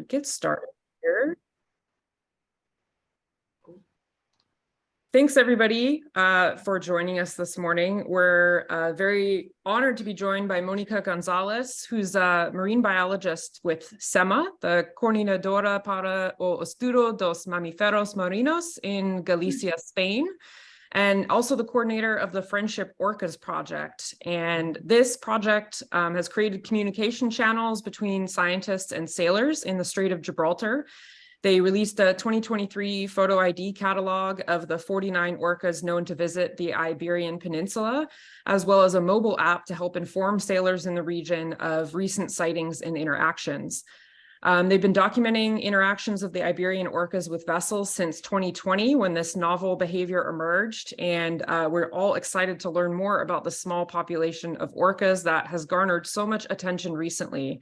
get started here. Thanks everybody for joining us this morning. We're very honored to be joined by Mónica González, who's a marine biologist with CEMMA, the Coordinadora para o Estudo dos Mamíferos Mariños in Galicia, Spain, and also the coordinator of the Friendship Orcas project. And this project has created communication channels between scientists and sailors in the Strait of Gibraltar. They released a 2023 photo ID catalog of the 49 orcas known to visit the Iberian Peninsula, as well as a mobile app to help inform sailors in the region of recent sightings and interactions. They've been documenting interactions of the Iberian orcas with vessels since 2020 when this novel behavior emerged, and we're all excited to learn more about the small population of orcas that has garnered so much attention recently.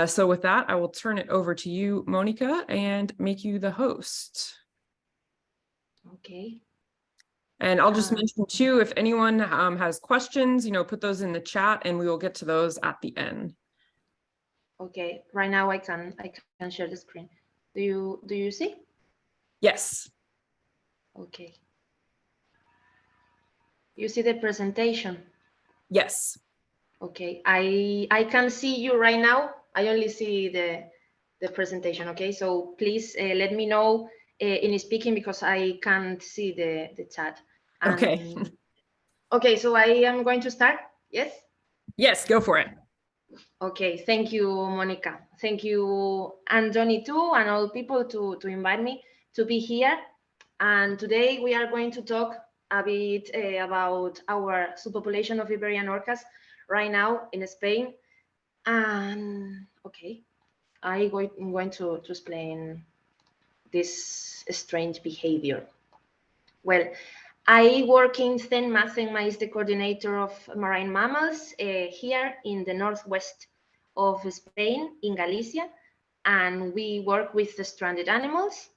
So with that, I will turn it over to you, Mónica, and make you the host. Okay. And I'll just mention too, if anyone has questions, put those in the chat and we will get to those at the end. Okay, right now I can share the screen. Do you see? Yes. Okay. You see the presentation? Yes. Okay, I can see you right now. I only see the presentation. Okay, so please let me know in speaking because I can't see the chat. And, okay. Okay, so I am going to start. Yes. Yes, go for it. Okay, thank you, Mónica. Thank you, Anthony, too, and all people to invite me to be here. And today we are going to talk a bit about our subpopulation of Iberian orcas right now in Spain. And okay, I'm going to explain this strange behavior. Well, I work in CEMMA. CEMMA is the coordinator of marine mammals here in the northwest of Spain, in Galicia, and we work with the stranded animals.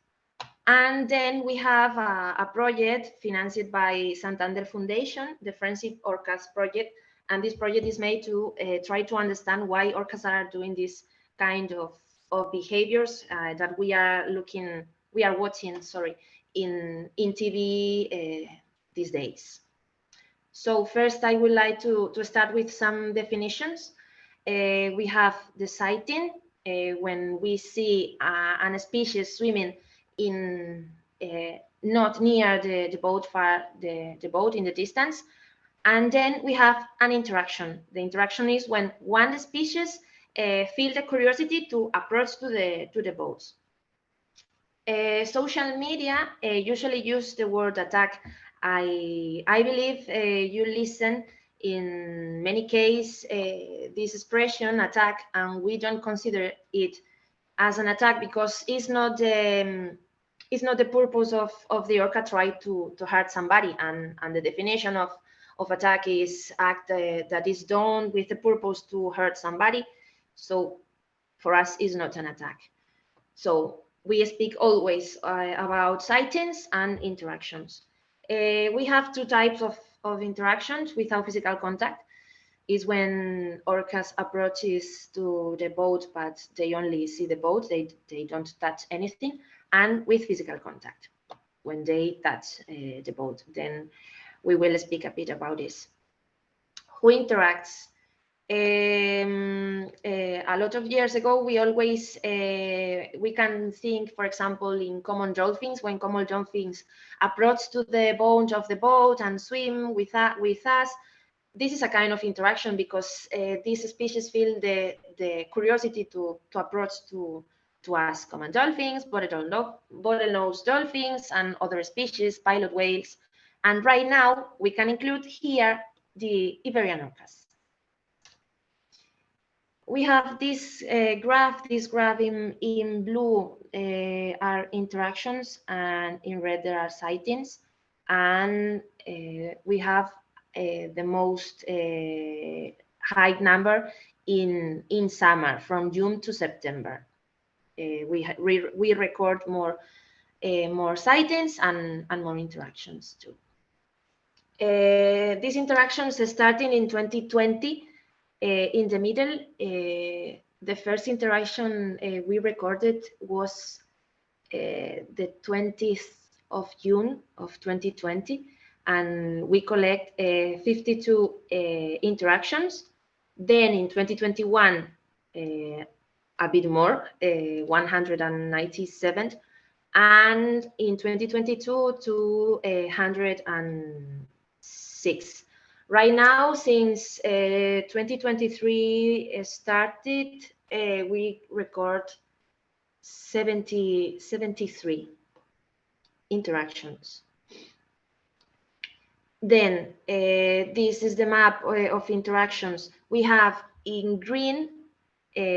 And then we have a project financed by Santander Foundation, the Friendship Orcas project, and this project is made to try to understand why orcas are doing this kind of behaviors that we are watching, in TV these days. So first, I would like to start with some definitions. We have the sighting, when we see an species swimming in not near the boat, the boat in the distance. And then we have an interaction. The interaction is when one species feel the curiosity to approach to the boats. Social media usually use the word attack. I believe you listen in many cases this expression attack, and we don't consider it as an attack because it's not the purpose of the orca try to hurt somebody, and the definition of attack is act that is done with the purpose to hurt somebody. So for us, it's not an attack. So we speak always about sightings and interactions. We have two types of interactions without physical contact. Is when orcas approaches to the boat, but they only see the boat, they don't touch anything, and with physical contact, when they touch the boat. Then we will speak a bit about this. Who interacts? A lot of years ago, we always we can think, for example, in common dolphins. When common dolphins approach to the bones of the boat and swim with us, this is a kind of interaction because these species feel the curiosity to approach to us, common dolphins, bottlenose dolphins, and other species, pilot whales. And right now, we can include here the Iberian orcas. We have this graph. This graph in blue are interactions, and in red there are sightings. And we have the most high number in summer, from June to September. We record more sightings and more interactions too. These interactions starting in 2020. In the middle, the first interaction we recorded was the 20th of June of 2020, and we collect 52 interactions. Then in 2021, a bit more, 197, and in 2022 206. Right now, since 2023 started, we record 73 interactions. Then this is the map of interactions. We have in green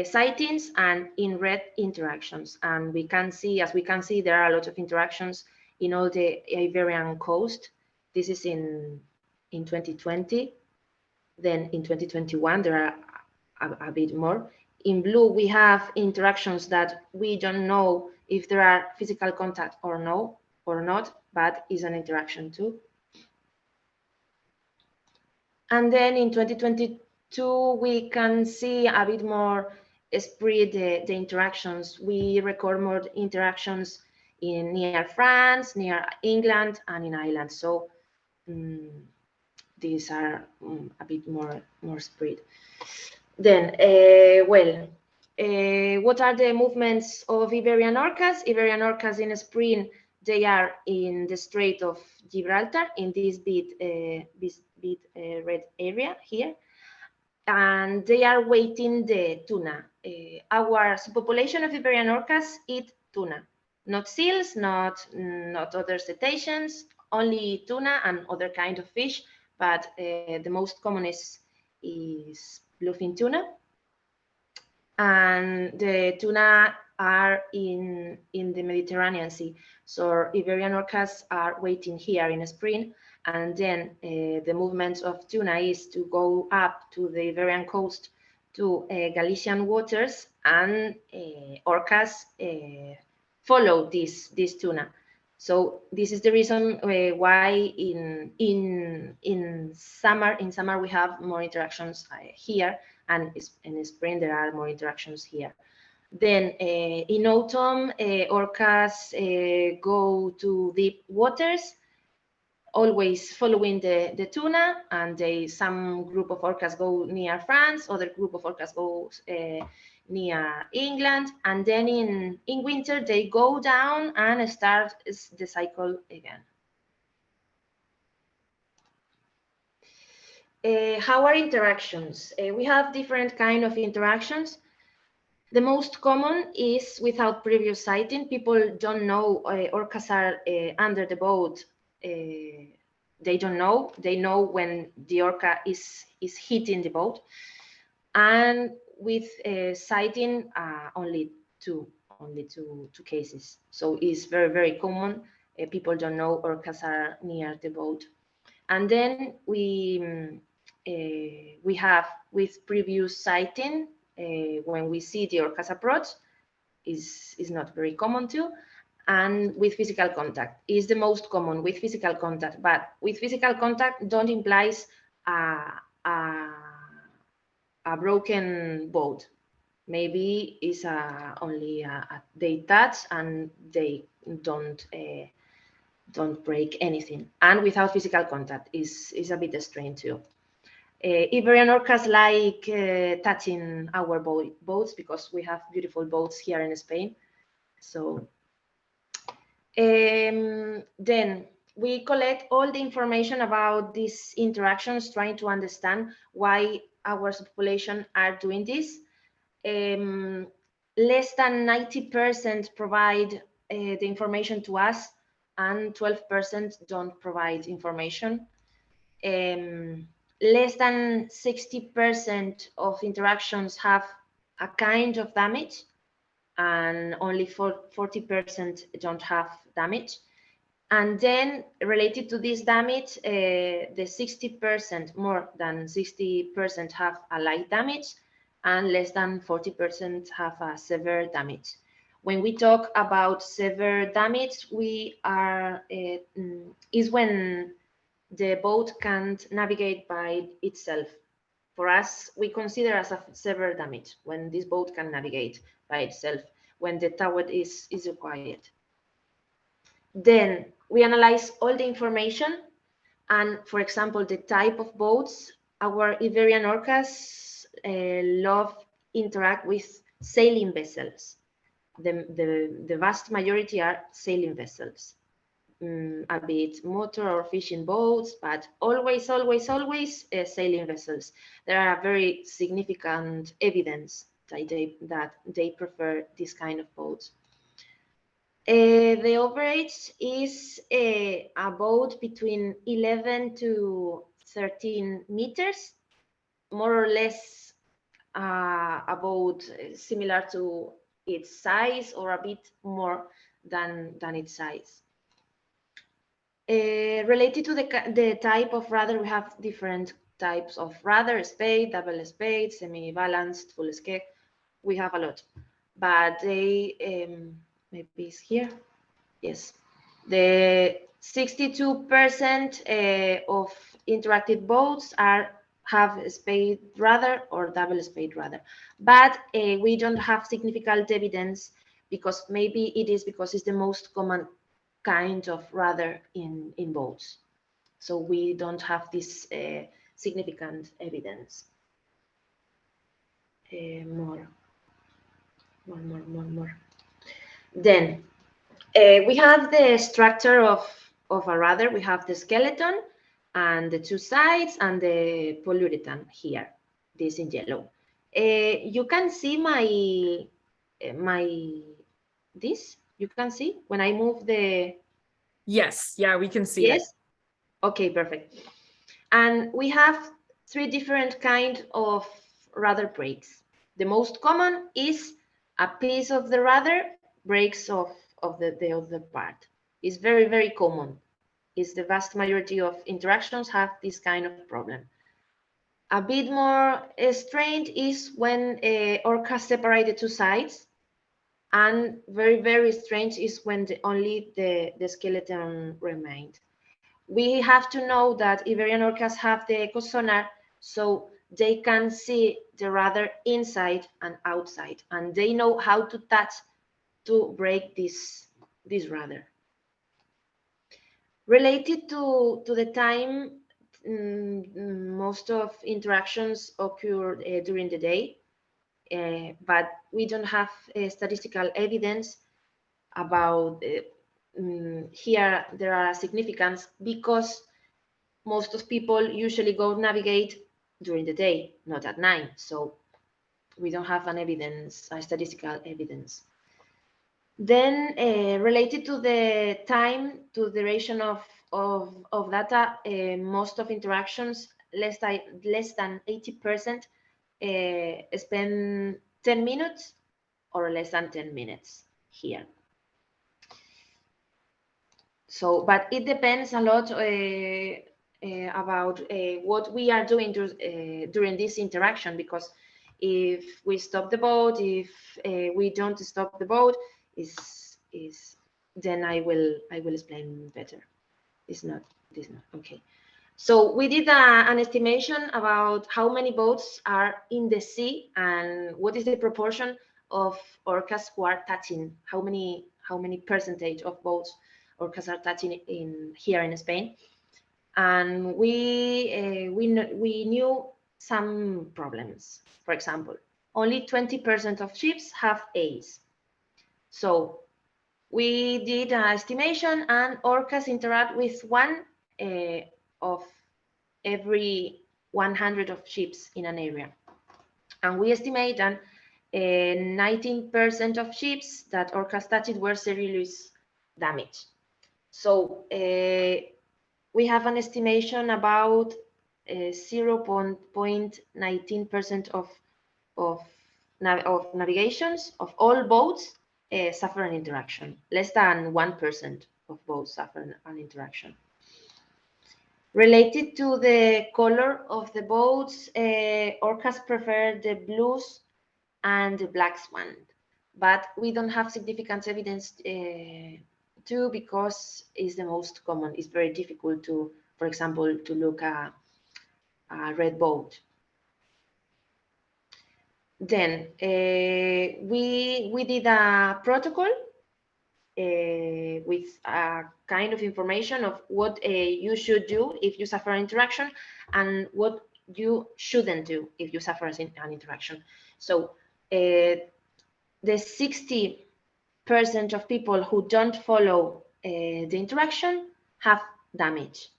sightings and in red interactions, and we can see, as we can see, there are a lot of interactions in all the Iberian coast. This is in 2020. Then in 2021 there are a bit more. In blue we have interactions that we don't know if there are physical contact or not, but is an interaction too. And then in 2022 we can see a bit more spread the interactions. We record more interactions in near France, near England, and in Ireland. So these are a bit more spread. Then, what are the movements of Iberian orcas? Iberian orcas in spring, they are in the Strait of Gibraltar, in this bit red area here, and they are waiting the tuna. Our population of Iberian orcas eat tuna, not seals, not other cetaceans, only tuna and other kind of fish, but the most common is bluefin tuna. And the tuna are in the Mediterranean Sea. So Iberian orcas are waiting here in spring, and then the movement of tuna is to go up to the Iberian coast to Galician waters, and orcas follow this tuna. So this is the reason why in summer we have more interactions here, and in spring there are more interactions here. Then in autumn, orcas go to deep waters, always following the tuna, and some group of orcas go near France, other group of orcas go near England, and then in winter they go down and start the cycle again. How are interactions? We have different kind of interactions. The most common is without previous sighting. People don't know orcas are under the boat. They don't know. They know when the orca is hitting the boat. And with sighting, only two cases. So it's very, very common. People don't know orcas are near the boat. And then we have with previous sighting, when we see the orcas approach, is not very common too. And with physical contact is the most common, with physical contact. But with physical contact don't implies a broken boat. Maybe it's only they touch and they don't break anything. And without physical contact is a bit strange too. Iberian orcas like touching our boats because we have beautiful boats here in Spain. So then we collect all the information about these interactions, trying to understand why our population are doing this. Less than 90% provide the information to us, and 12% don't provide information. Less than 60% of interactions have a kind of damage, and only 40% don't have damage. And then related to this damage, the 60%, more than 60% have a light damage, and less than 40% have a severe damage. When we talk about severe damage, we are is when the boat can't navigate by itself. for us, we consider as a severe damage when this boat can navigate by itself, when the tower is required. Then we analyze all the information, and for example, the type of boats. Our Iberian Orcas love interact with sailing vessels. The vast majority are sailing vessels, a bit motor or fishing boats, but always sailing vessels. There are very significant evidence that they prefer this kind of boats. The average is a boat between 11 to 13 meters, more or less a boat similar to its size or a bit more than its size. Related to the type of rudder, we have different types of rudder: spade, double spade, semi-balanced, full escape. We have a lot, but they maybe it's here. Yes, the 62% of interactive boats have a spade rudder or double spade rudder, but we don't have significant evidence, because maybe it is because it's the most common kind of rudder in boats. So we don't have this significant evidence. More. Then we have the structure of a rudder. We have the skeleton and the two sides and the polyurethane here, this in yellow. You can see this. You can see when I move the. Yes, yeah, we can see it. Okay, perfect. And we have three different kinds of rudder breaks. The most common is a piece of the rudder breaks off of the other part. It's very common. It's the vast majority of interactions have this kind of problem. A bit more strange is when orcas separate the two sides, and very strange is when only the skeleton remained. We have to know that Iberian Orcas have the ecosonar, so they can see the rudder inside and outside, and they know how to touch to break this rudder. Related to the time, most of interactions occur during the day, but we don't have statistical evidence about here. There are significance because most of people usually go navigate during the day, not at night. So we don't have a statistical evidence. Then related to the time, to duration of data, most of interactions, less than 80% spend 10 minutes or less than 10 minutes here. So, but it depends a lot about what we are doing during this interaction, because if we stop the boat, if we don't stop the boat, then I will explain better. This not okay. So we did an estimation about how many boats are in the sea and what is the proportion of orcas who are touching, how many percentage of boats orcas are touching here in Spain. And we knew some problems. For example, only 20% of ships have A's. So we did an estimation, and orcas interact with one of every 100 of ships in an area. And we estimate that 19% of ships that orcas touched were seriously damaged. So we have an estimation about 0.19% of navigations of all boats suffer an interaction. Less than 1% of boats suffer an interaction. Related to the color of the boats, orcas prefer the blues and the blacks one, but we don't have significant evidence too, because it's the most common. It's very difficult to, for example, to look at a red boat. Then we did a protocol with a kind of information of what you should do if you suffer an interaction and what you shouldn't do if you suffer an interaction. So the 60% of people who don't follow the interaction have damage,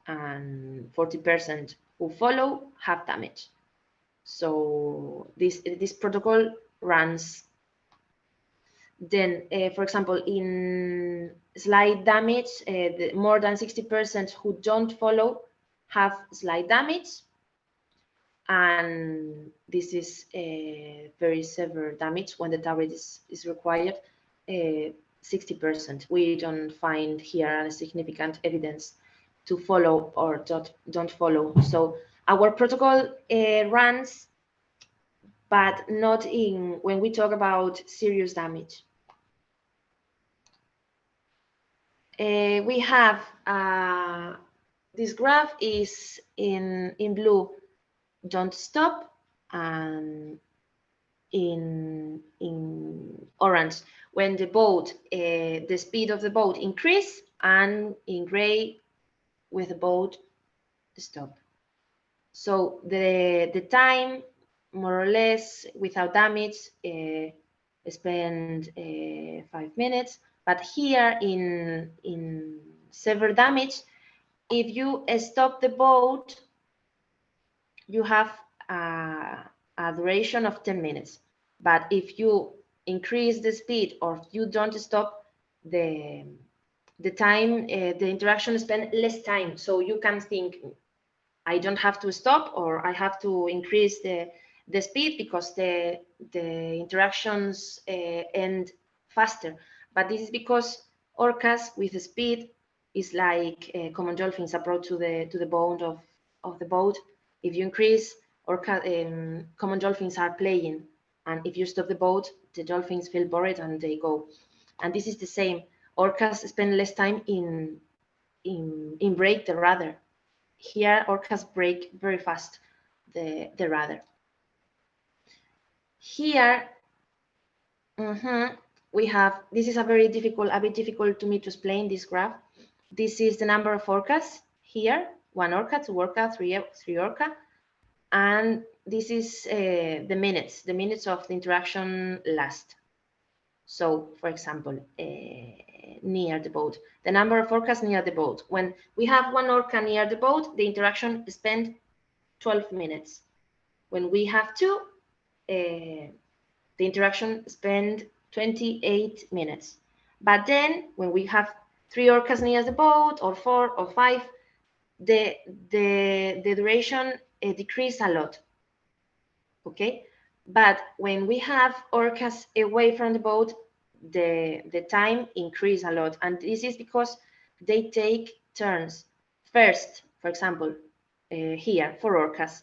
and 40% who follow have damage. So this protocol runs. Then, for example, in slight damage, more than 60% who don't follow have slight damage, and this is very severe damage when the target is required. 60%. We don't find here a significant evidence to follow or don't follow. So our protocol runs, but not when we talk about serious damage. We have this graph is in blue, don't stop, and in orange when the boat, the speed of the boat increase, and in gray with the boat stop. So the time more or less without damage spend 5 minutes. But here in severe damage, if you stop the boat, you have a duration of 10 minutes. But if you increase the speed or you don't stop, the time, the interaction spend less time. So you can think, I don't have to stop, or I have to increase the speed because the interactions end faster. But this is because orcas with the speed is like common dolphins approach to the bone of the boat. If you increase, common dolphins are playing, and if you stop the boat, the dolphins feel bored and they go. And this is the same. Orcas spend less time in break the rudder. Here, orcas break very fast the rudder. Here, we have, this is a bit difficult to me to explain this graph. This is the number of orcas here, 1 orca, 2 orca, 3 orca, and this is the minutes of the interaction last. So, for example, near the boat, the number of orcas near the boat. When we have 1 orca near the boat, the interaction spend 12 minutes. When we have 2, the interaction spend 28 minutes. But then when we have 3 orcas near the boat, or 4 or 5, the duration decrease a lot. Okay, but when we have orcas away from the boat, the time increase a lot, and this is because they take turns. First, for example, here 4 orcas,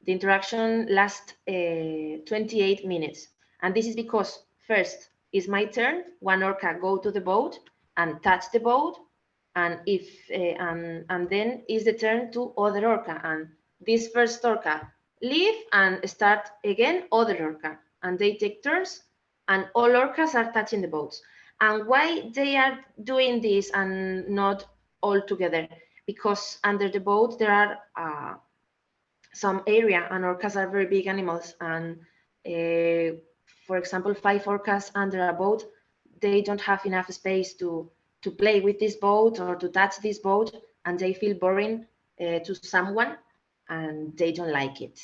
the interaction lasts 28 minutes, and this is because first is my turn, 1 orca go to the boat and touch the boat, and if and then is the turn to other orca, and this first orca leave and start again other orca, and they take turns, and all orcas are touching the boats. And why they are doing this and not all together? Because under the boat there are some area, and orcas are very big animals, and for example 5 orcas under a boat, they don't have enough space to play with this boat or to touch this boat, and they feel boring to someone, and they don't like it.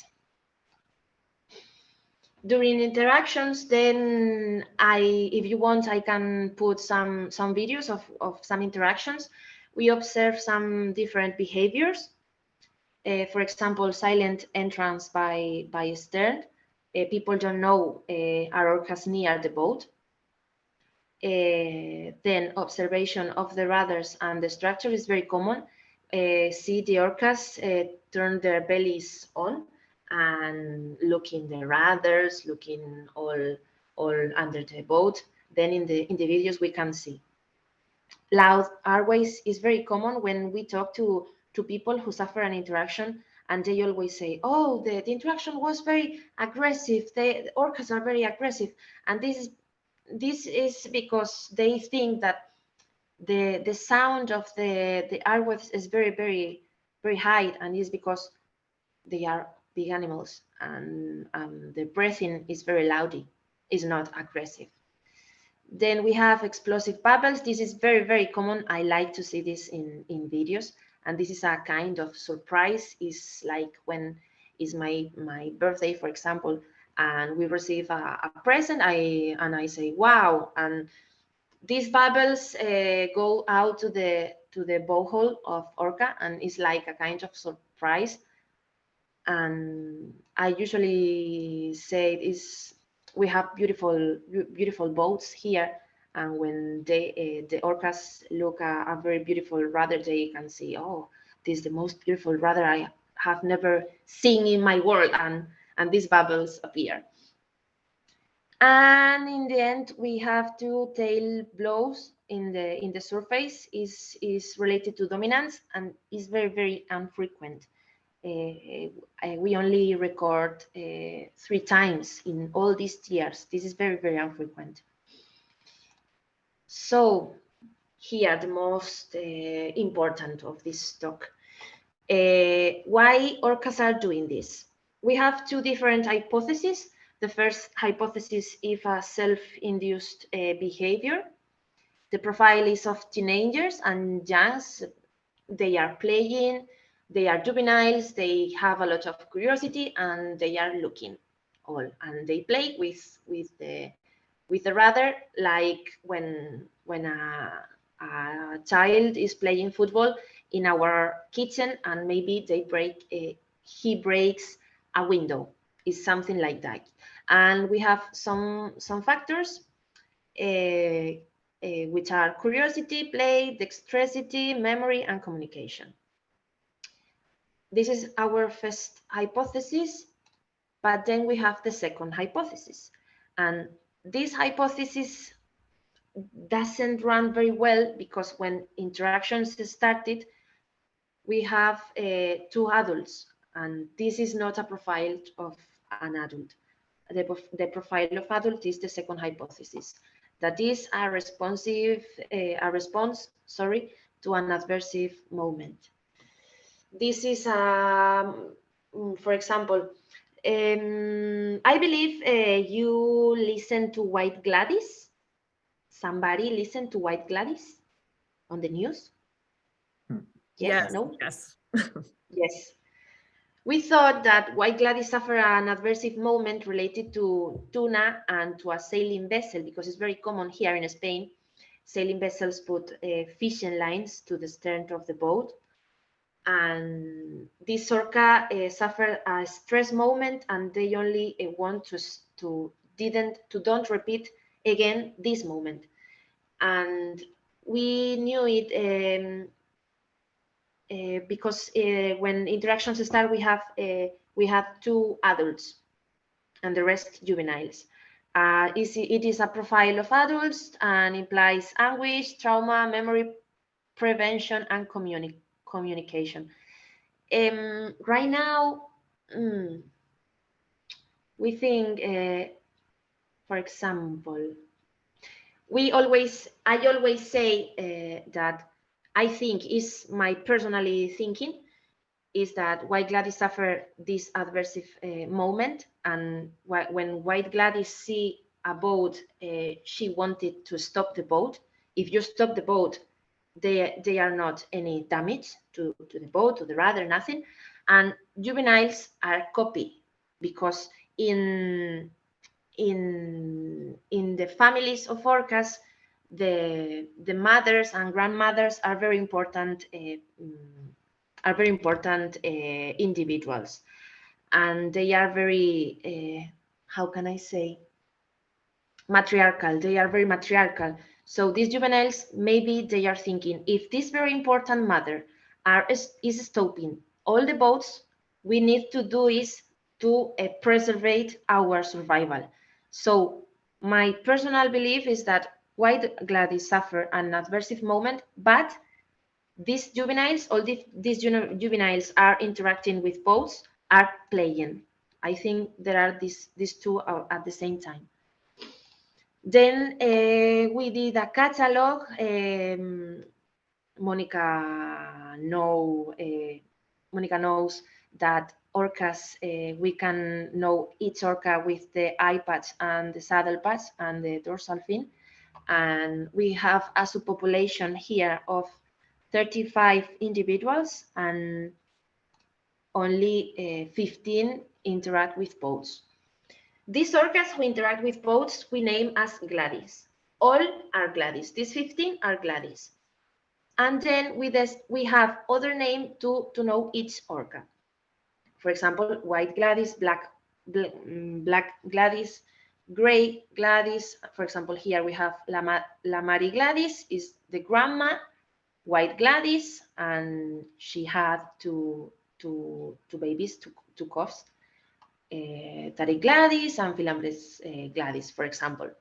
During interactions, then if you want, I can put some videos of some interactions. We observe some different behaviors. For example, silent entrance by stern. People don't know are orcas near the boat. Then observation of the rudders and the structure is very common. See the orcas turn their bellies on and looking the rudders, looking all under the boat. Then in the videos we can see. Loud airways is very common when we talk to people who suffer an interaction, and they always say, oh, the interaction was very aggressive, the orcas are very aggressive. And this is because they think that the sound of the airwaves is very high, and is because they are big animals, and the breathing is very loud, is not aggressive. Then we have explosive bubbles. This is very common. I like to see this in videos, and this is a kind of surprise. Is like when is my birthday, for example, and we receive a present, I say wow, and these bubbles go out to the bowhole of Orca, and it's like a kind of surprise. And I usually say is we have beautiful boats here, and when the orcas look a very beautiful rudder, they can see, oh, this is the most beautiful rudder I have never seen in my world, and these bubbles appear. And in the end, we have two tail blows in the surface. Is related to dominance, and is very infrequent. We only record 3 times in all these years. This is very infrequent. So here, the most important of this talk. Why orcas are doing this? We have 2 different hypotheses. The first hypothesis is a self-induced behavior. The profile is of teenagers and youngs. They are playing, they are juveniles, they have a lot of curiosity, and they are looking all, and they play with the rudder, like when a child is playing football in our kitchen, and maybe he breaks a window. Is something like that. And we have some factors which are curiosity, play, dexterity, memory, and communication. This is our first hypothesis, but then we have the second hypothesis. And this hypothesis doesn't run very well, because when interactions started, we have 2 adults, and this is not a profile of an adult. The profile of adult is the second hypothesis, that is a response to an adversive moment. This is for example, I believe you listen to White Gladys. Somebody listen to White Gladys on the news? Yes. No? Yes. Yes. We thought that White Gladys suffered an adversive moment related to tuna and to a sailing vessel, because it's very common here in Spain. Sailing vessels put fishing lines to the stern of the boat, and this orca suffered a stress moment, and they only want to don't repeat again this moment. And we knew it because when interactions start, we have 2 adults and the rest juveniles. It is a profile of adults and implies anguish, trauma, memory, prevention, and communication. Right now, we think, for example, I always say that I think, is my personally thinking, is that White Gladys suffered this adversive moment, and when White Gladys see a boat, she wanted to stop the boat. If you stop the boat, they are not any damage to the boat, to the rudder, nothing. And juveniles are copy, because in the families of orcas, the mothers and grandmothers are very important individuals, and they are very how can I say, matriarchal. They are very matriarchal. So these juveniles, maybe they are thinking, if this very important mother is stopping all the boats, we need to do is to preserve our survival. So my personal belief is that White Gladys suffered an adversive moment, but these juveniles, these juveniles are interacting with boats, are playing. I think there are these two at the same time. Then we did a catalog. Mónica knows that orcas, we can know each orca with the eye patch and the saddle patch and the dorsal fin. And we have a subpopulation here of 35 individuals, and only 15 interact with boats. These orcas who interact with boats, we name as Gladys. All are Gladys. These 15 are Gladys. And then we have other name to know each orca. For example, white Gladys, black Gladys, gray Gladys. For example, here we have La Mari Gladys is the grandma, white Gladys, and she had two babies, two calves, Tari Gladys and Filambres Gladys, for example.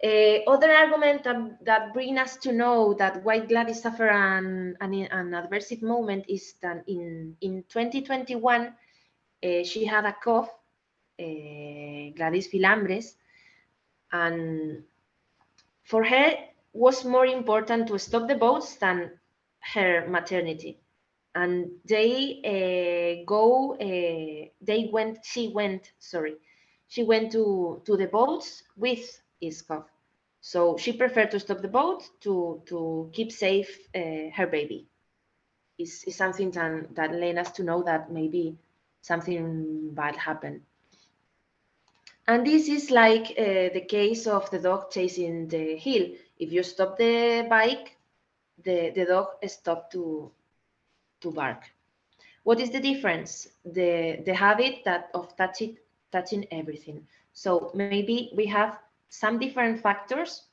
Other argument that bring us to know that white Gladys suffer an adversive moment is that in 2021, she had a calf, Gladys Filambres, and for her was more important to stop the boats than her maternity. And she went to the boats with his calf. So she preferred to stop the boat to keep safe her baby. Is something that led us to know that maybe something bad happened. And this is like the case of the dog chasing the hill. If you stop the bike, the dog stopped to bark. What is the difference? The habit of touching everything. So maybe we have some different factors,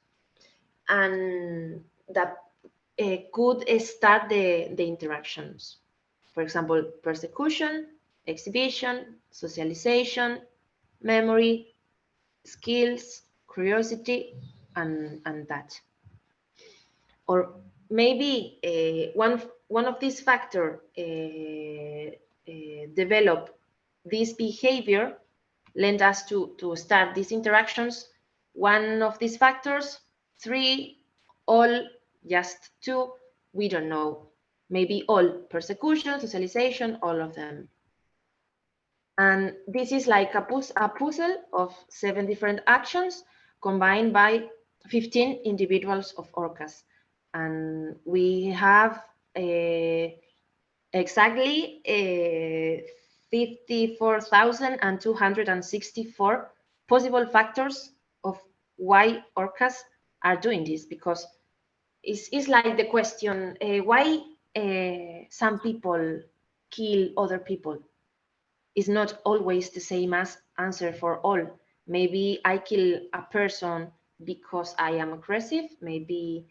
and that could start the interactions. For example, persecution, exhibition, socialization, memory, skills, curiosity, and that. Or maybe one of these factors develop this behavior, lend us to start these interactions. One of these factors, 3, all, just 2, we don't know. Maybe all, persecution, socialization, all of them. And this is like a puzzle of 7 different actions combined by 15 individuals of orcas. And we have exactly 54,264 possible factors of why orcas are doing this, because it's like the question, why some people kill other people is not always the same as answer for all. Maybe I kill a person because I am aggressive, maybe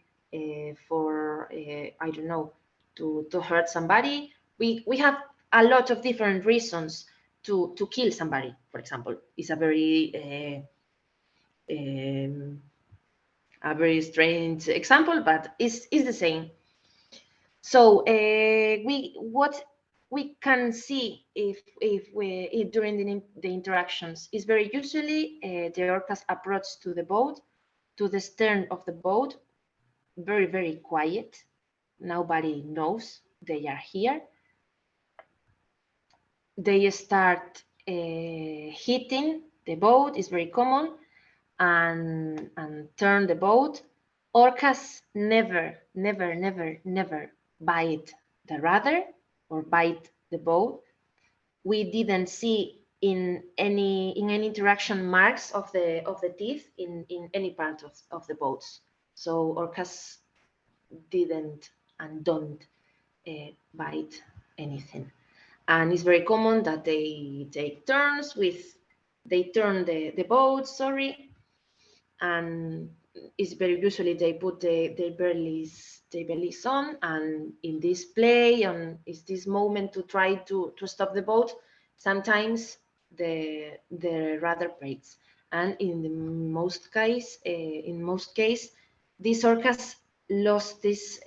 for, I don't know, to hurt somebody. We have a lot of different reasons to kill somebody, for example. It's a very strange example, but it's the same. So what we can see if during the interactions is very usually the orcas approach to the boat, to the stern of the boat, very, very quiet. Nobody knows they are here. They start hitting the boat, is very common, and turn the boat. Orcas never bite the rudder or bite the boat. We didn't see in any interaction marks of the teeth in any part of the boats. So orcas didn't and don't bite anything. And it's very common that they take turns they turn the boat, and it's very usually they put their bellies on, and in this play, and is this moment to try to stop the boat, sometimes the rudder breaks. And in most case, these orcas lost this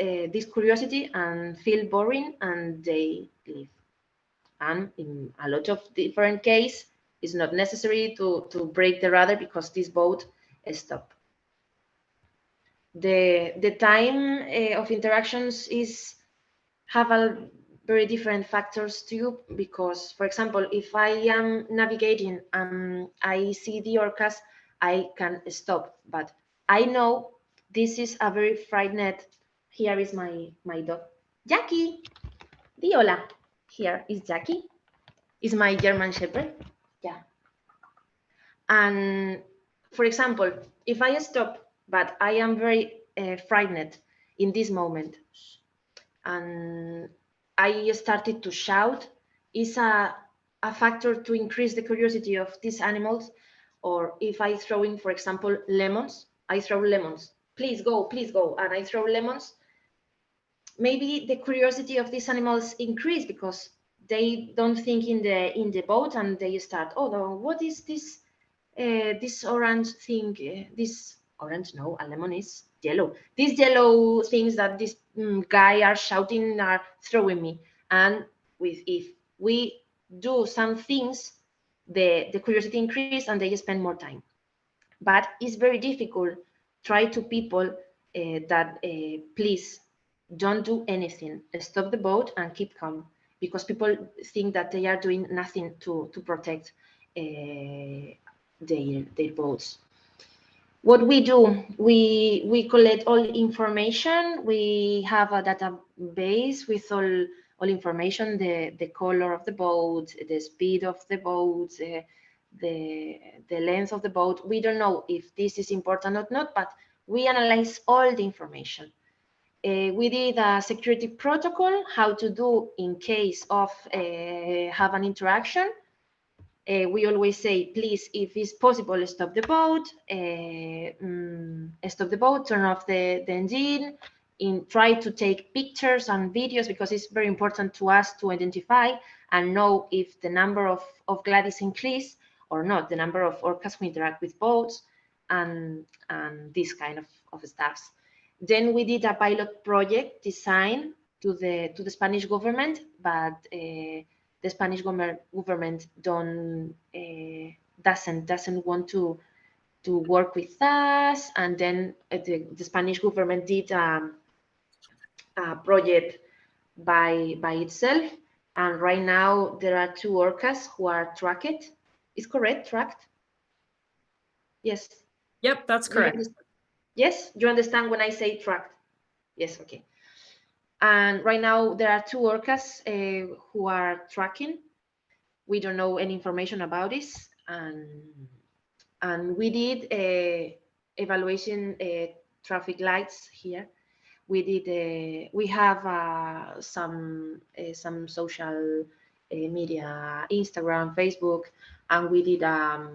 curiosity and feel boring, and they leave. And in a lot of different cases, it's not necessary to break the rudder because this boat stopped. The time of interactions have a very different factors too, because, for example, if I am navigating and I see the orcas, I can stop, but I know this is a very frightened. Here is my dog, Jackie. Di hola. Here is Jackie. Is my German Shepherd. Yeah. And for example, if I stop, but I am very frightened in this moment, and I started to shout, is a factor to increase the curiosity of these animals. Or if I throw in, for example, lemons, I throw lemons, please go, and I throw lemons, maybe the curiosity of these animals increase because they don't think in the boat, and they start, oh no, what is this this orange thing, this orange, no, a lemon is yellow, these yellow things that this guy are shouting are throwing me. And if we do some things, the curiosity increase and they spend more time. But it's very difficult try to people that please don't do anything, stop the boat and keep calm, because people think that they are doing nothing to protect their boats. What we do, we collect all information. We have a database with all information, the color of the boat, the speed of the boat, the length of the boat. We don't know if this is important or not, but we analyze all the information. We did a security protocol, how to do in case of have an interaction. We always say, please, if it's possible, stop the boat, turn off the engine, try to take pictures and videos, because it's very important to us to identify and know if the number of Gladys increase or not, the number of orcas who interact with boats, and this kind of stuff. Then we did a pilot project design to the Spanish government, but the Spanish government doesn't want to work with us, and then the Spanish government did a project by itself, and right now there are 2 orcas who are tracked. Is correct, tracked? Yes. Yep, that's correct. Yes, you understand when I say tracked? Yes, okay. And right now there are 2 orcas who are tracking. We don't know any information about this, and we did evaluation traffic lights here. We have some social media, Instagram, Facebook, and we did a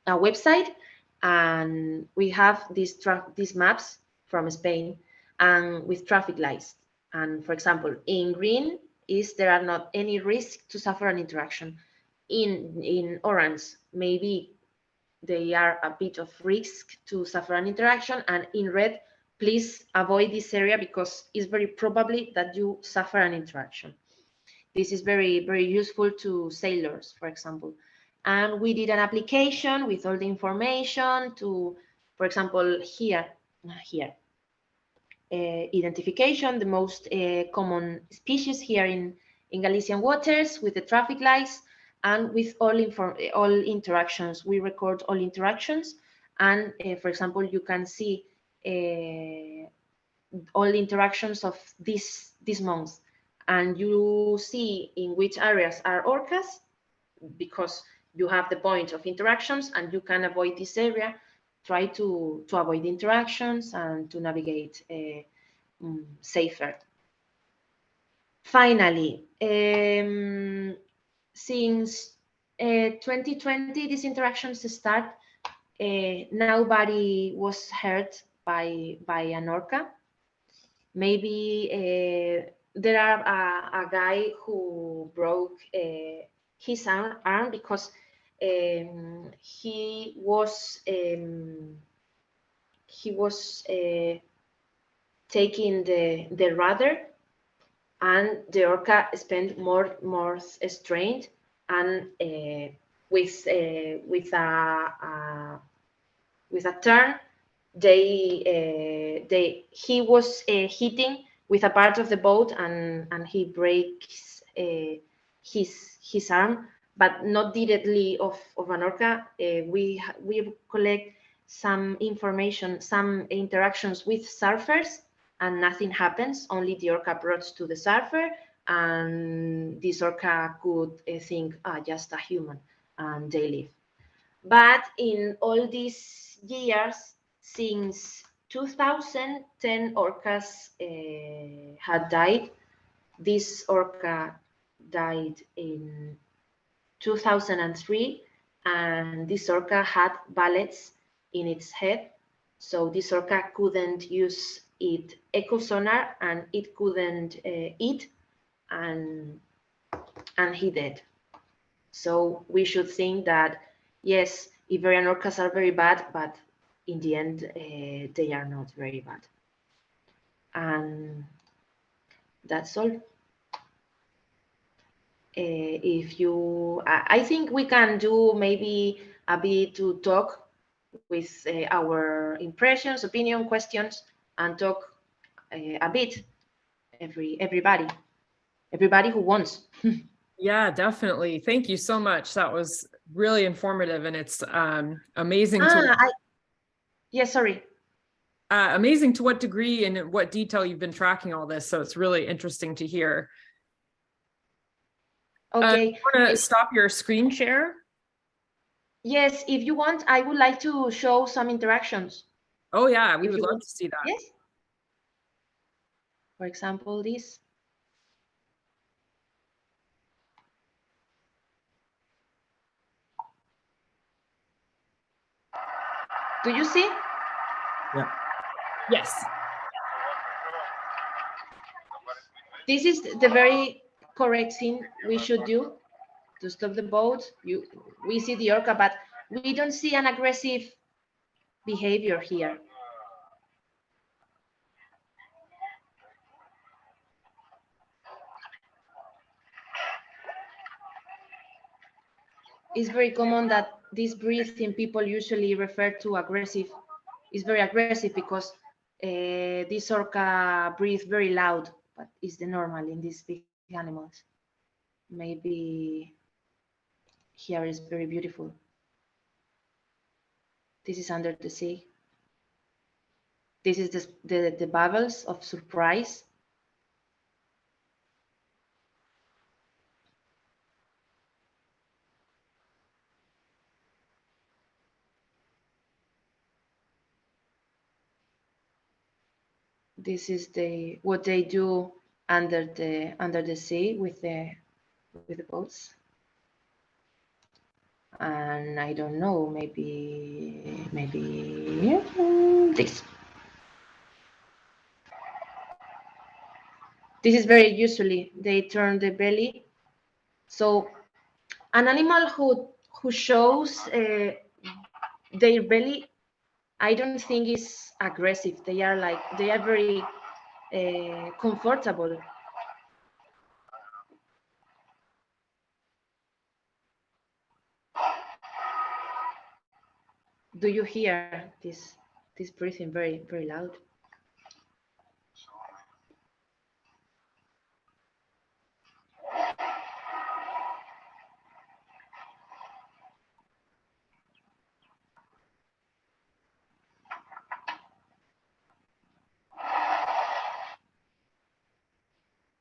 website, and we have these maps from Spain and with traffic lights. And for example, in green there are not any risk to suffer an interaction. In orange, maybe they are a bit of risk to suffer an interaction, and in red, please avoid this area because it's very probably that you suffer an interaction. This is very, very useful to sailors, for example. And we did an application with all the information to, for example, here, identification, the most common species here in Galician waters, with the traffic lights, and with all interactions. We record all interactions, and for example, you can see all interactions of this month, and you see in which areas are orcas, because you have the point of interactions and you can avoid this area. Try to avoid interactions and to navigate safer. Finally, since 2020, these interactions start. Nobody was hurt by an orca. Maybe there are a guy who broke his arm because he was taking the rudder, and the orca spent more strained, and with a turn, he was hitting with a part of the boat, and he breaks his arm, but not directly of an orca. We collect some information, some interactions with surfers, and nothing happens. Only the orca brought to the surfer, and this orca could think, just a human, and they leave. But in all these years, since 2000, 10 orcas had died. This orca died in 2003, and this orca had bullets in its head. So this orca couldn't use its echosonar, and it couldn't eat, and he died. So we should think that, yes, Iberian orcas are very bad, but in the end, they are not very bad. And that's all. I think we can do maybe a bit to talk with our impressions, opinion, questions, and talk a bit. Everybody who wants. Yeah, definitely. Thank you so much. That was really informative, and it's amazing sorry. Amazing to what degree and in what detail you've been tracking all this. So it's really interesting to hear. Okay. You want to stop your screen share? Yes, if you want, I would like to show some interactions. Oh yeah, we would love to see that. Yes. For example, this. Do you see? Yeah. Yes. This is the very correct thing we should do to stop the boat. We see the orca, but we don't see an aggressive behavior here. It's very common that this breathing people usually refer to aggressive. It's very aggressive because this orca breathes very loud, but it's the normal in these big animals. Maybe here is very beautiful. This is under the sea. This is the bubbles of surprise. This is what they do under the sea with the boats. And I don't know, maybe this. This is very usually they turn the belly. So an animal who shows their belly, I don't think is aggressive. They are very comfortable. Do you hear this breathing very, very loud?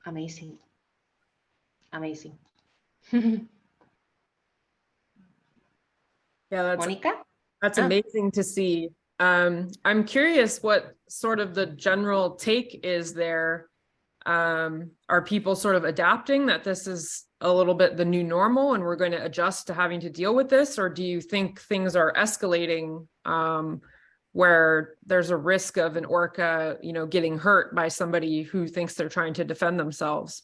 Amazing. Amazing. Yeah, Mónica? That's amazing to see. I'm curious what sort of the general take is there. Are people sort of adapting that this is a little bit the new normal and we're going to adjust to having to deal with this? Or do you think things are escalating where there's a risk of an orca, getting hurt by somebody who thinks they're trying to defend themselves?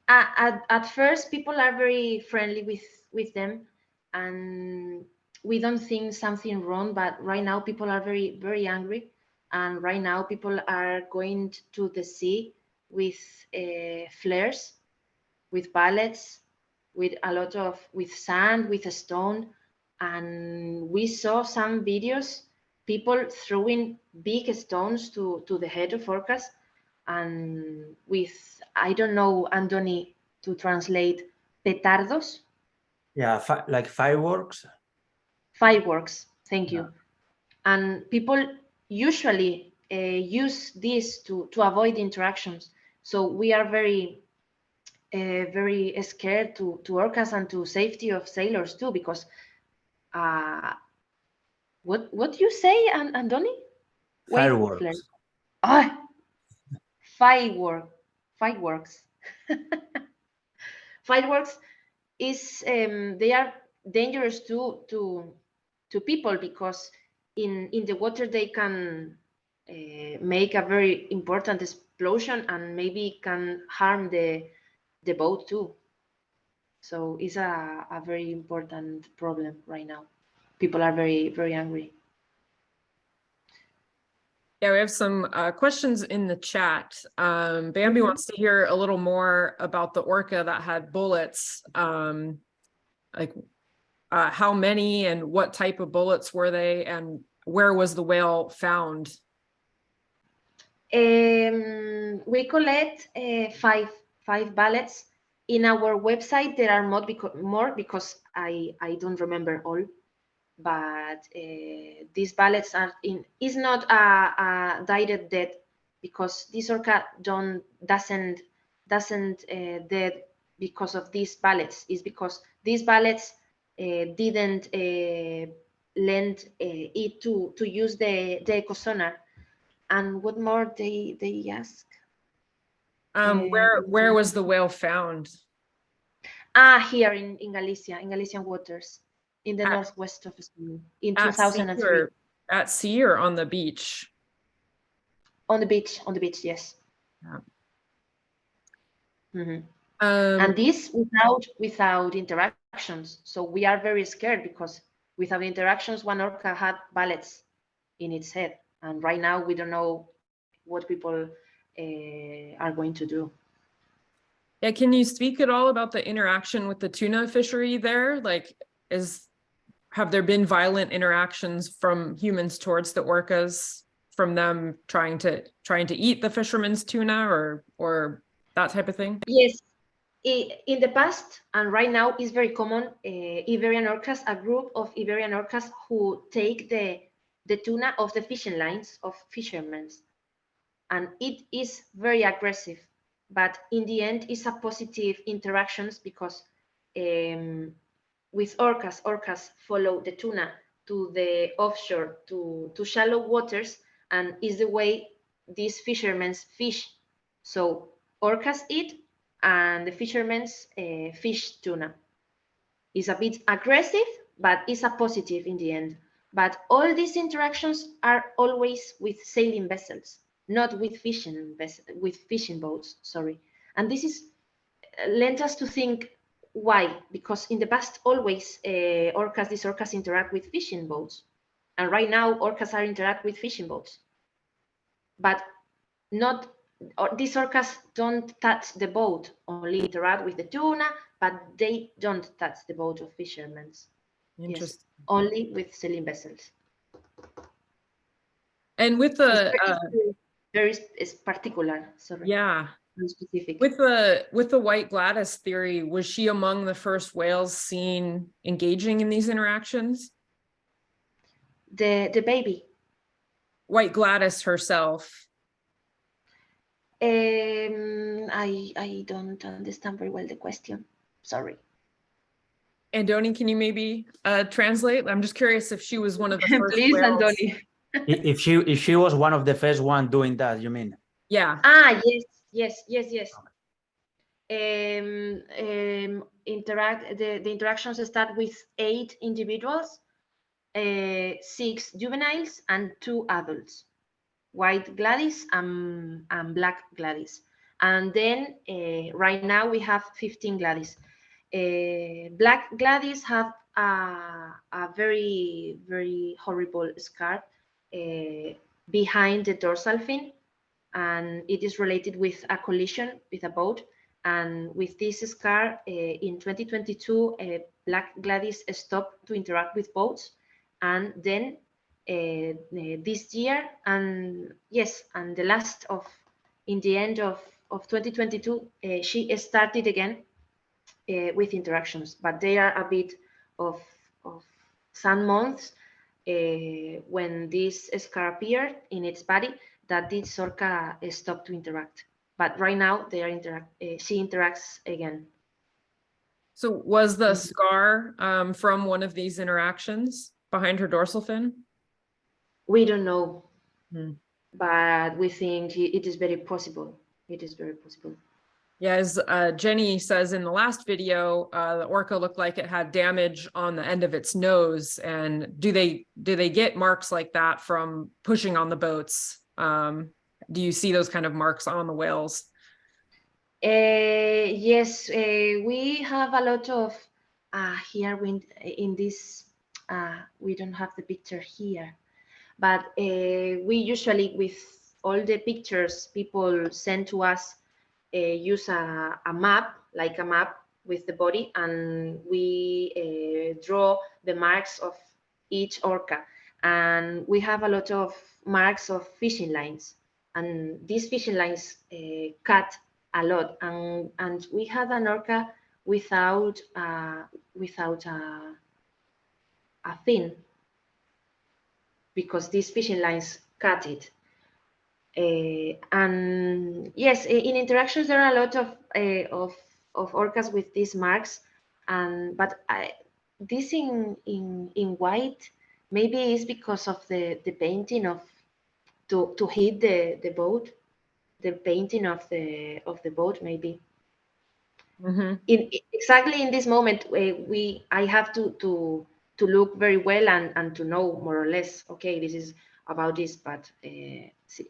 At first, people are very friendly with them, and we don't think something wrong. But right now, people are very, very angry. And right now people are going to the sea with flares, with pallets, with a lot of, with sand, with a stone. And we saw some videos, people throwing big stones to the head of orcas, and with, I don't know, Anthony, to translate, petardos. Yeah, like fireworks. Fireworks, thank Yeah. you. And people usually use this to avoid interactions. So we are very very scared to orcas and to safety of sailors too, because what do you say, Andoni? Fireworks. Ah, fireworks. Fireworks is they are dangerous to people, because in the water they can make a very important explosion and maybe can harm the boat too. So it's a very important problem right now. People are very, very angry. Yeah, we have some questions in the chat. Bambi wants to hear a little more about the orca that had bullets. Like how many and what type of bullets were they, and where was the whale found? We collect five bullets. In our website, there are more because I don't remember all. But these bullets are in, is not a direct death, because this orca doesn't dead because of these bullets. Is because these bullets didn't lend it to use the ecosonar. And what more they ask? Where was the whale found? Here in Galicia, in Galician waters, in the northwest of Spain, in 2003. At sea or on the beach? On the beach, yes. Yeah. Mm-hmm. And this without interactions. So we are very scared, because without interactions, one orca had bullets in its head, and right now we don't know what people are going to do. Yeah, can you speak at all about the interaction with the tuna fishery there? Like, have there been violent interactions from humans towards the orcas, from them trying to eat the fishermen's tuna or that type of thing? Yes, in the past and right now is very common. Iberian orcas, a group of Iberian orcas who take the tuna off the fishing lines of fishermen, and it is very aggressive. But in the end, it's a positive interactions, because with orcas follow the tuna to the offshore, to shallow waters, and is the way these fishermen fish. So orcas eat, and the fishermen fish tuna. It's a bit aggressive, but it's a positive in the end. But all these interactions are always with sailing vessels, not with fishing boats. Sorry, and this is led us to think why, because in the past always these orcas interact with fishing boats, and right now orcas are interact with fishing boats, but not. These orcas don't touch the boat, only interact with the tuna, but they don't touch the boat of fishermen. Yes, only with sailing vessels. And with the very particular. Sorry. Yeah. Very specific. With the white Gladys theory, was she among the first whales seen engaging in these interactions? The baby. White Gladys herself. I don't understand very well the question. Sorry. Andoni, can you maybe translate? I'm just curious if she was one of the first Please, whales. Andoni. If she was one of the first one doing that, you mean? Yeah. Yes. The interactions start with 8 individuals, 6 juveniles and 2 adults, white Gladys and black Gladys. And then right now we have 15 Gladys. Black Gladys have a very, very horrible scar behind the dorsal fin, and it is related with a collision with a boat. And with this scar, in 2022, black gladys stopped to interact with boats, and then this year, and yes, and in the end of 2022, she started again with interactions, but they are a bit of some months when this scar appeared in its body that this orca stopped to interact. But right now they are she interacts again. So was the scar from one of these interactions behind her dorsal fin? We don't know, but we think it is very possible. It is very possible. Yeah, as Jenny says in the last video, the orca looked like it had damage on the end of its nose. And do they get marks like that from pushing on the boats? Do you see those kind of marks on the whales? Yes, we have a lot of here in this. We don't have the picture here, but we usually, with all the pictures people send to us, use a map, like a map with the body, and we draw the marks of each orca. And we have a lot of marks of fishing lines, and these fishing lines cut a lot. And we had an orca without a fin, because these fishing lines cut it. And yes, in interactions there are a lot of orcas with these marks, but this in white maybe is because of the painting of to hit the boat, the painting of the boat maybe. Exactly in this moment, I have to look very well and to know more or less, okay, this is about this, but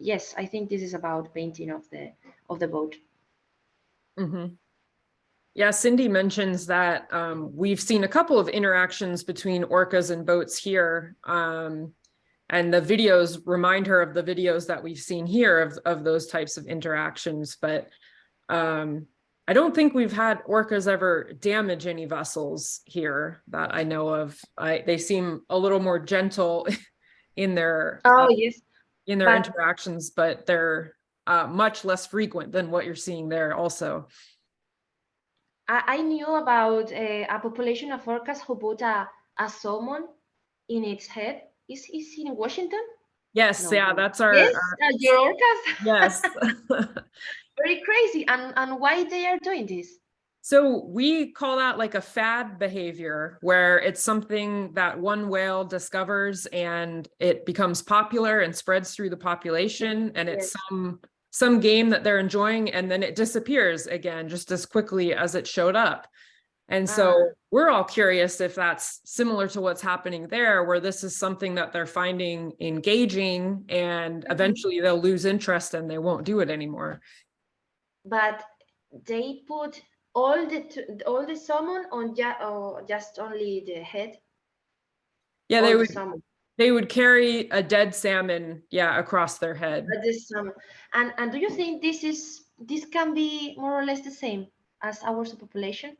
yes, I think this is about painting of the boat. Yeah, Cindy mentions that we've seen a couple of interactions between orcas and boats here, and the videos remind her of the videos that we've seen here of those types of interactions. But I don't think we've had orcas ever damage any vessels here that I know of. They seem a little more gentle in their Yes, in their interactions, but they're much less frequent than what you're seeing there also. I knew about a population of orcas who put a salmon in its head. Is in Washington? Yes, no. Yeah, that's our... Yes, your orcas? Yes. Very crazy. And why they are doing this? So we call that like a fad behavior, where it's something that one whale discovers and it becomes popular and spreads through the population, and it's some game that they're enjoying, and then it disappears again just as quickly as it showed up. And so we're all curious if that's similar to what's happening there, where this is something that they're finding engaging, and eventually they'll lose interest and they won't do it anymore. But they put all the salmon on just only the head? Yeah, they would carry a dead salmon, across their head. And do you think this can be more or less the same as our population?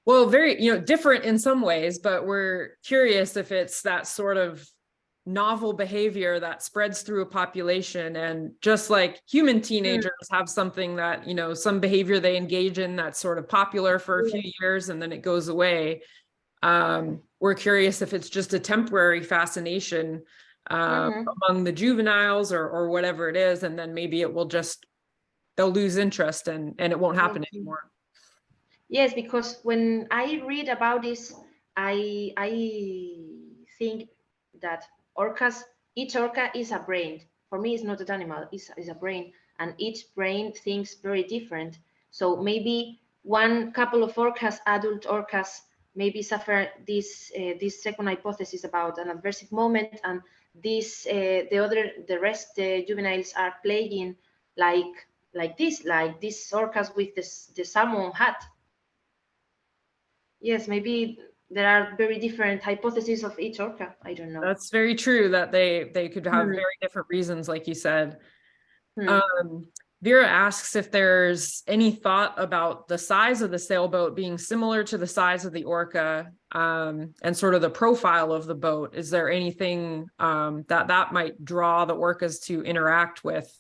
Well, very, different in some ways, but we're curious if it's that sort of novel behavior that spreads through a population. And just like human teenagers have something that, some behavior they engage in that's sort of popular for a few years and then it goes away. We're curious if it's just a temporary fascination among the juveniles or whatever it is, and then maybe it will they'll lose interest and it won't happen anymore. Yes, because when I read about this, I think that each orca is a brain. For me, it's not an animal, it's a brain, and each brain thinks very different. So maybe one couple of orcas, adult orcas, maybe suffer this second hypothesis about an adversive moment, and the rest, the juveniles are playing like these orcas with the salmon hat. Yes, maybe there are very different hypotheses of each orca. I don't know. That's very true that they could have Hmm. very different reasons, like you said. Hmm. Vera asks if there's any thought about the size of the sailboat being similar to the size of the orca, and sort of the profile of the boat. Is there anything that might draw the orcas to interact with,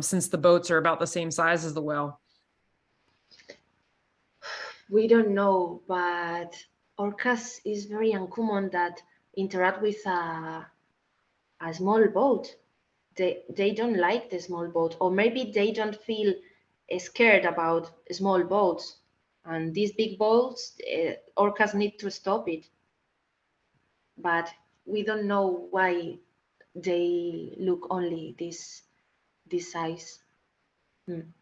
since the boats are about the same size as the whale? We don't know, but orcas is very uncommon that interact with a small boat. They don't like the small boat, or maybe they don't feel scared about small boats. And these big boats, orcas need to stop it. But we don't know why they look only this size. And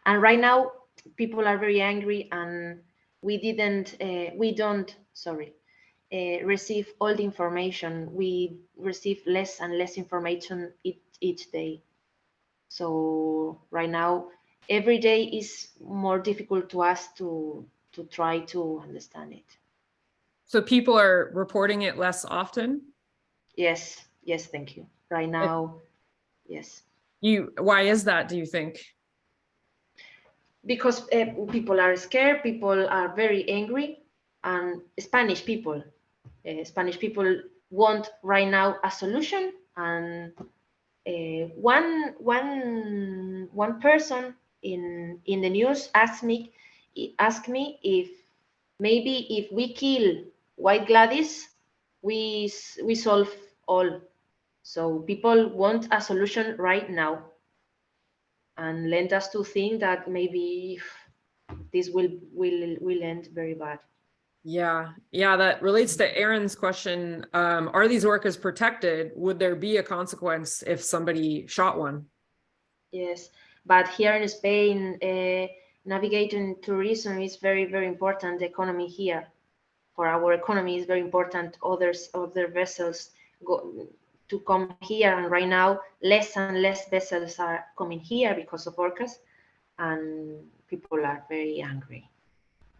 right now, people are very angry, and we don't receive all the information. We receive less and less information each day. So right now, every day is more difficult to us to try to understand it. So people are reporting it less often? Yes, thank you. Right now, yes. Why is that, do you think? Because people are scared, people are very angry, and Spanish people want right now a solution. And one person in the news asked me if maybe if we kill White Gladys, we solve all. So people want a solution right now, and led us to think that maybe this will end very bad. Yeah, that relates to Aaron's question. Are these orcas protected? Would there be a consequence if somebody shot one? Yes, but here in Spain, navigating tourism is very, very important. The economy here, for our economy, is very important. Other vessels go to come here, and right now, less and less vessels are coming here because of orcas, and people are very angry.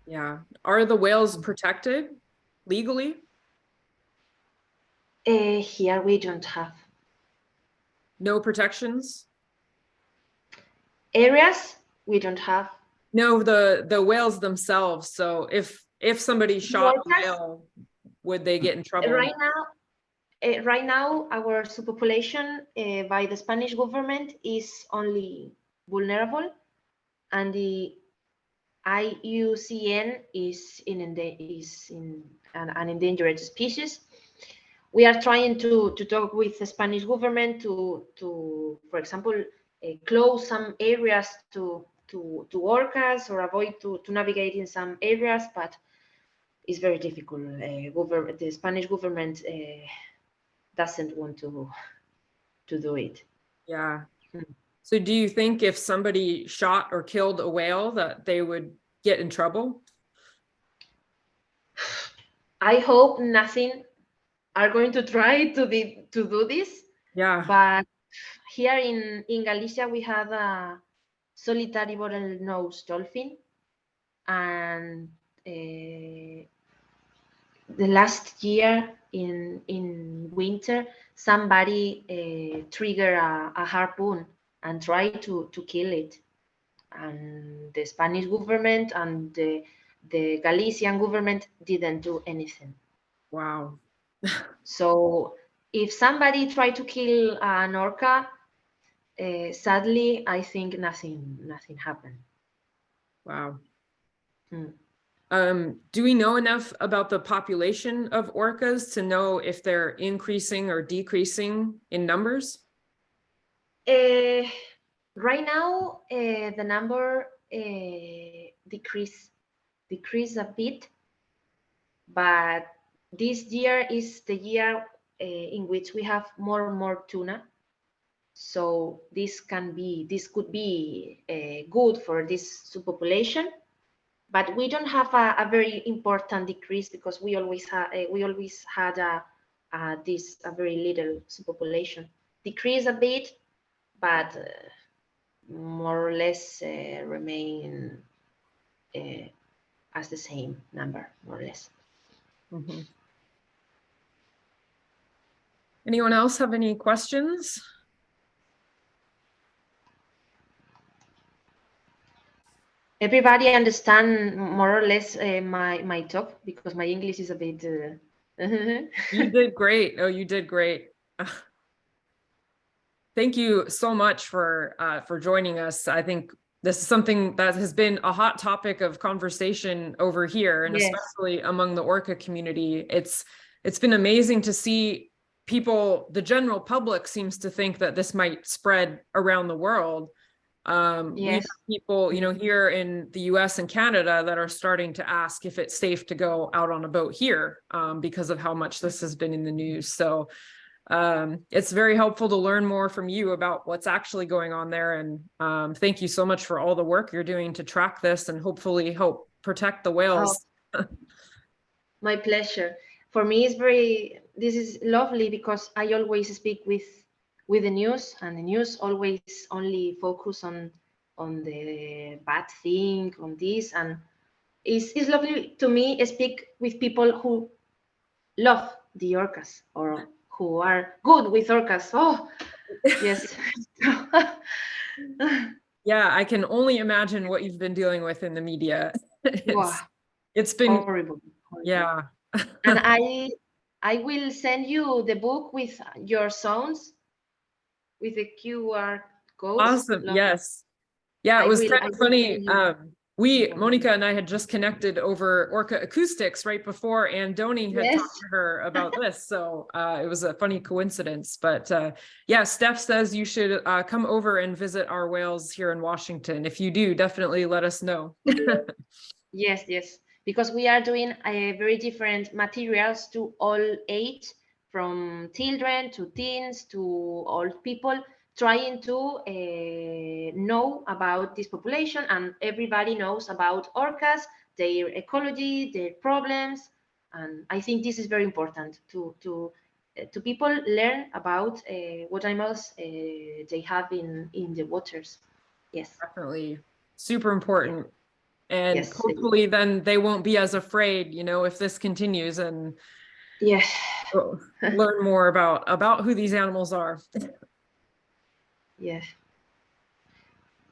Yeah. Are the whales protected legally? Here we don't have. No protections? Areas we don't have. No, the whales themselves. So if somebody shot a whale, would they get in trouble? Right now, our superpopulation by the Spanish government is only vulnerable, and the IUCN is an endangered species. We are trying to talk with the Spanish government to for example, close some areas to orcas, or avoid to navigate in some areas, but it's very difficult. The Spanish government doesn't want to do it. Yeah. So do you think if somebody shot or killed a whale that they would get in trouble? I hope nothing are going to try to do this. Yeah. But here in Galicia, we have a solitary bottlenose dolphin, and the last year in winter, somebody triggered a harpoon and tried to kill it, and the Spanish government and the Galician government didn't do anything. Wow. So if somebody tried to kill an orca, sadly, I think nothing happened. Wow. Do we know enough about the population of orcas to know if they're increasing or decreasing in numbers? Right now, the number decrease a bit, but this year is the year in which we have more and more tuna. So this could be good for this superpopulation, but we don't have a very important decrease, because we always had a very little superpopulation. Decrease a bit, but more or less remain as the same number, more or less. Mhm. Anyone else have any questions? Everybody understand more or less my talk, because my English is a bit. You did great. Oh, you did great. Thank you so much for joining us. I think this is something that has been a hot topic of conversation over here, and Yes. especially among the Orca community. It's been amazing to see people, the general public seems to think that this might spread around the world. We have Yes. people, here in the US and Canada that are starting to ask if it's safe to go out on a boat here, because of how much this has been in the news. So it's very helpful to learn more from you about what's actually going on there. And thank you so much for all the work you're doing to track this and hopefully help protect the whales. Oh, my pleasure. For me, this is lovely, because I always speak with the news, and the news always only focus on the bad thing, on this, and it's lovely to me speak with people who love the orcas, or who are good with orcas. Oh, yes. Yeah, I can only imagine what you've been dealing with in the media. Wow, It's been horrible. Yeah. And I will send you the book with your sounds, with the QR code. Awesome. Lovely. Yes. Yeah, it was kind I of will funny. send you. Mónica and I had just connected over Orca acoustics right before Andoni had Yes. talked to her about this. So it was a funny coincidence. But yeah, Steph says you should come over and visit our whales here in Washington. If you do, definitely let us know. Yes, yes. Because we are doing very different materials to all age, from children to teens to old people, trying to know about this population, and everybody knows about orcas, their ecology, their problems, and I think this is very important to people learn about what animals they have in the waters. Yes. Definitely. Super important. And Yes. hopefully then they won't be as afraid, if this continues, and Yes. learn more about who these animals are. Yes.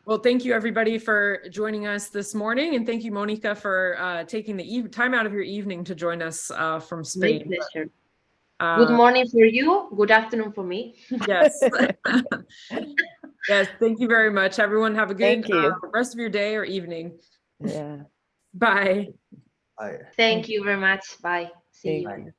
Well, thank you everybody for joining us this morning, and thank you, Mónica, for taking the time out of your evening to join us from Spain. My pleasure. Good morning for you. Good afternoon for me. Yes. Yes. Thank you very much. Everyone have a good rest of your day or evening. Yeah. Bye. Thank you very much. Bye. See you. You.